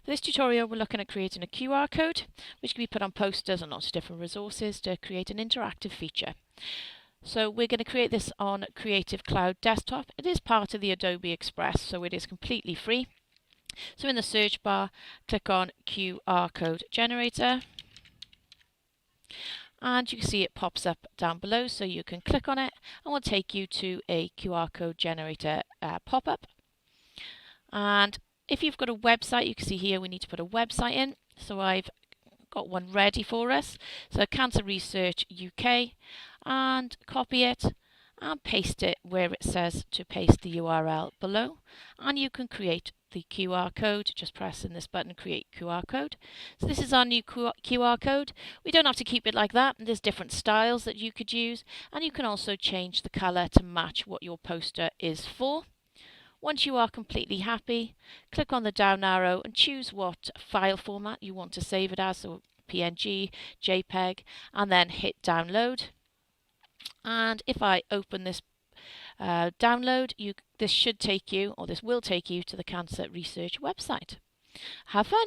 For this tutorial, we're looking at creating a QR code, which can be put on posters and lots of different resources to create an interactive feature. So we're going to create this on Creative Cloud Desktop. It is part of the Adobe Express, so it is completely free. So in the search bar, click on QR code generator. And you can see it pops up down below, so you can click on it and will take you to a QR code generator pop-up. And if you've got a website, you can see here we need to put a website in. So I've got one ready for us. So Cancer Research UK, and copy it and paste it where it says to paste the URL below. And you can create the QR code, just pressing this button, create QR code. So this is our new QR code. We don't have to keep it like that. There's different styles that you could use, and you can also change the color to match what your poster is for. Once you are completely happy, click on the down arrow and choose what file format you want to save it as, so PNG, JPEG, and then hit download. And if I open this download, this should take you, or this will take you, to the Cancer Research website. Have fun!